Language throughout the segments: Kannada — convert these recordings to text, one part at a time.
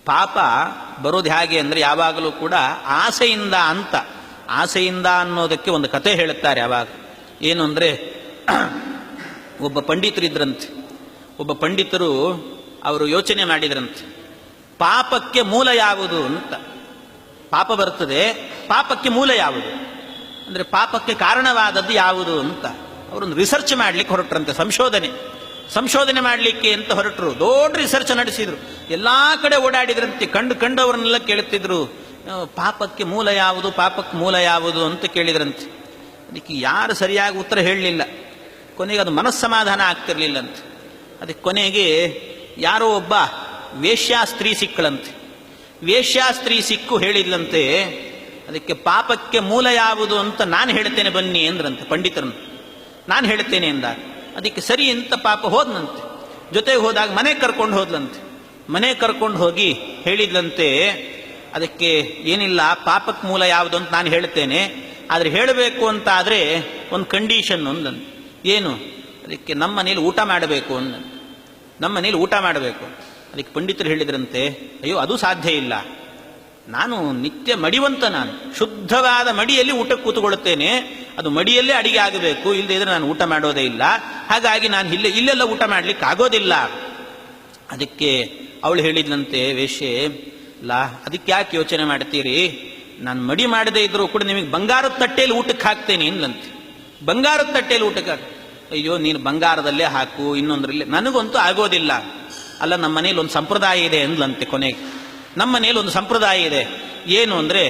ಪಾಪ ಬರೋದು ಹೇಗೆ ಅಂದರೆ ಯಾವಾಗಲೂ ಕೂಡ ಆಸೆಯಿಂದ ಅಂತ. ಆಸೆಯಿಂದ ಅನ್ನೋದಕ್ಕೆ ಒಂದು ಕತೆ ಹೇಳುತ್ತಾರೆ ಯಾವಾಗ. ಏನು ಅಂದರೆ, ಒಬ್ಬ ಪಂಡಿತರಿದ್ರಂತೆ. ಒಬ್ಬ ಪಂಡಿತರು ಅವರು ಯೋಚನೆ ಮಾಡಿದ್ರಂತೆ, ಪಾಪಕ್ಕೆ ಮೂಲ ಯಾವುದು ಅಂತ. ಪಾಪ ಬರ್ತದೆ, ಪಾಪಕ್ಕೆ ಮೂಲ ಯಾವುದು ಅಂದರೆ ಪಾಪಕ್ಕೆ ಕಾರಣವಾದದ್ದು ಯಾವುದು ಅಂತ ಅವರೊಂದು ರಿಸರ್ಚ್ ಮಾಡಲಿಕ್ಕೆ ಹೊರಟ್ರಂತೆ. ಸಂಶೋಧನೆ ಮಾಡಲಿಕ್ಕೆ ಅಂತ ಹೊರಟರು. ದೊಡ್ಡ ರಿಸರ್ಚ್ ನಡೆಸಿದ್ರು. ಎಲ್ಲ ಕಡೆ ಓಡಾಡಿದ್ರಂತೆ. ಕಂಡವರನ್ನೆಲ್ಲ ಕೇಳುತ್ತಿದ್ರು, ಪಾಪಕ್ಕೆ ಮೂಲ ಯಾವುದು ಅಂತ ಕೇಳಿದ್ರಂತೆ. ಅದಕ್ಕೆ ಯಾರು ಸರಿಯಾಗಿ ಉತ್ತರ ಹೇಳಲಿಲ್ಲ. ಕೊನೆಗೆ ಅದು ಮನಸ್ಸಮಾಧಾನ ಆಗ್ತಿರ್ಲಿಲ್ಲಂತೆ. ಅದಕ್ಕೆ ಕೊನೆಗೆ ಯಾರೋ ಒಬ್ಬ ವೇಶ್ಯಾಸ್ತ್ರೀ ಸಿಕ್ಕಳಂತೆ. ವೇಶ್ಯಾಸ್ತ್ರೀ ಸಿಕ್ಕು ಹೇಳಿದ್ಲಂತೆ, ಅದಕ್ಕೆ ಪಾಪಕ್ಕೆ ಮೂಲ ಯಾವುದು ಅಂತ ನಾನು ಹೇಳ್ತೇನೆ ಬನ್ನಿ ಅಂದ್ರಂತೆ ಪಂಡಿತರನ್ನು. ನಾನು ಹೇಳ್ತೇನೆ ಎಂದ. ಅದಕ್ಕೆ ಸರಿ ಅಂತ ಪಾಪ ಹೋದ್ನಂತೆ. ಜೊತೆಗೆ ಹೋದಾಗ ಮನೆಗೆ ಕರ್ಕೊಂಡು ಹೋದ್ಲಂತೆ. ಮನೆಗೆ ಕರ್ಕೊಂಡು ಹೋಗಿ ಹೇಳಿದ್ಲಂತೆ, ಅದಕ್ಕೆ ಏನಿಲ್ಲ, ಪಾಪಕ್ಕೆ ಮೂಲ ಯಾವುದು ಅಂತ ನಾನು ಹೇಳ್ತೇನೆ, ಆದರೆ ಹೇಳಬೇಕು ಅಂತ ಆದರೆ ಒಂದು ಕಂಡೀಷನ್ ಒಂದಂತ. ಏನು? ಅದಕ್ಕೆ ನಮ್ಮ ಮನೇಲಿ ಊಟ ಮಾಡಬೇಕು ಅಂದಂತೆ. ನಮ್ಮ ಮನೇಲಿ ಊಟ ಮಾಡಬೇಕು. ಅದಕ್ಕೆ ಪಂಡಿತರು ಹೇಳಿದ್ರಂತೆ, ಅಯ್ಯೋ ಅದು ಸಾಧ್ಯ ಇಲ್ಲ, ನಾನು ನಿತ್ಯ ಮಡಿವಂತ, ನಾನು ಶುದ್ಧವಾದ ಮಡಿಯಲ್ಲಿ ಊಟಕ್ಕೆ ಕೂತುಕೊಳ್ಳುತ್ತೇನೆ, ಅದು ಮಡಿಯಲ್ಲೇ ಅಡಿಗೆ ಆಗಬೇಕು, ಇಲ್ಲದೆ ಇದ್ರೆ ನಾನು ಊಟ ಮಾಡೋದೇ ಇಲ್ಲ, ಹಾಗಾಗಿ ನಾನು ಇಲ್ಲೆಲ್ಲ ಊಟ ಮಾಡ್ಲಿಕ್ಕೆ ಆಗೋದಿಲ್ಲ. ಅದಕ್ಕೆ ಅವಳು ಹೇಳಿದ್ಲಂತೆ, ವೇಶ್ಯೆ, ಅದಕ್ಕೆ ಯಾಕೆ ಯೋಚನೆ ಮಾಡ್ತೀರಿ, ನಾನು ಮಡಿ ಮಾಡದೇ ಇದ್ರೂ ಕೂಡ ನಿಮಗೆ ಬಂಗಾರದ ತಟ್ಟೆಯಲ್ಲಿ ಊಟಕ್ಕೆ ಹಾಕ್ತೇನೆ ಎಂದ್ಲಂತೆ. ಬಂಗಾರದ ತಟ್ಟೆಯಲ್ಲಿ ಊಟಕ್ಕೆ ಅಯ್ಯೋ ನೀನು ಬಂಗಾರದಲ್ಲೇ ಹಾಕು, ಇನ್ನೊಂದರಲ್ಲಿ ನನಗಂತೂ ಆಗೋದಿಲ್ಲ. ಅಲ್ಲ, ನಮ್ಮ ಮನೇಲಿ ಒಂದು ಸಂಪ್ರದಾಯ ಇದೆ ಎಂದ್ಲಂತೆ. ಕೊನೆಗೆ ನಮ್ಮ ಮನೇಲಿ ಒಂದು ಸಂಪ್ರದಾಯ ಇದೆ. ಏನು ಅಂದರೆ,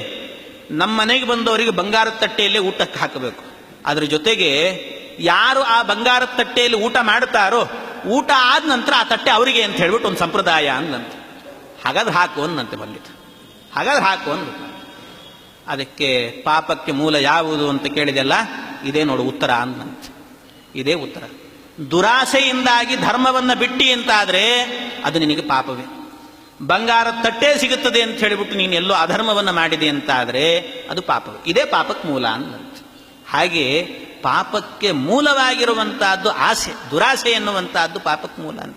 ನಮ್ಮ ಮನೆಗೆ ಬಂದವರಿಗೆ ಬಂಗಾರದ ತಟ್ಟೆಯಲ್ಲೇ ಊಟಕ್ಕೆ ಹಾಕಬೇಕು. ಅದ್ರ ಜೊತೆಗೆ ಯಾರು ಆ ಬಂಗಾರದ ತಟ್ಟೆಯಲ್ಲಿ ಊಟ ಮಾಡ್ತಾರೋ, ಊಟ ಆದ ನಂತರ ಆ ತಟ್ಟೆ ಅವರಿಗೆ ಅಂತ ಹೇಳ್ಬಿಟ್ಟು ಒಂದು ಸಂಪ್ರದಾಯ ಅಂದಂತೆ. ಹಾಗಾದ್ರೆ ಹಾಕು ಅಂದಂತೆ ಪಂಡಿತ. ಹಾಗಾದ್ರೆ ಹಾಕು ಅಂದ. ಅದಕ್ಕೆ ಪಾಪಕ್ಕೆ ಮೂಲ ಯಾವುದು ಅಂತ ಕೇಳಿದೆಲ್ಲ, ಇದೇ ನೋಡು ಉತ್ತರ ಅಂದಂತೆ. ಇದೇ ಉತ್ತರ. ದುರಾಸೆಯಿಂದಾಗಿ ಧರ್ಮವನ್ನು ಬಿಟ್ಟಿ ಅಂತಾದರೆ ಅದು ನಿನಗೆ ಪಾಪವೇ. ಬಂಗಾರದ ತಟ್ಟೆ ಸಿಗುತ್ತದೆ ಅಂತ ಹೇಳಿಬಿಟ್ಟು ನೀನು ಎಲ್ಲೋ ಅಧರ್ಮವನ್ನು ಮಾಡಿದೆ ಅಂತಾದರೆ ಅದು ಪಾಪವೇ. ಇದೇ ಪಾಪಕ್ಕೆ ಮೂಲ ಅಂದಂತೆ. ಹಾಗೆ ಪಾಪಕ್ಕೆ ಮೂಲವಾಗಿರುವಂತಹದ್ದು ಆಸೆ, ದುರಾಸೆ ಎನ್ನುವಂತಹದ್ದು ಪಾಪಕ್ಕೆ ಮೂಲ ಅಂತ.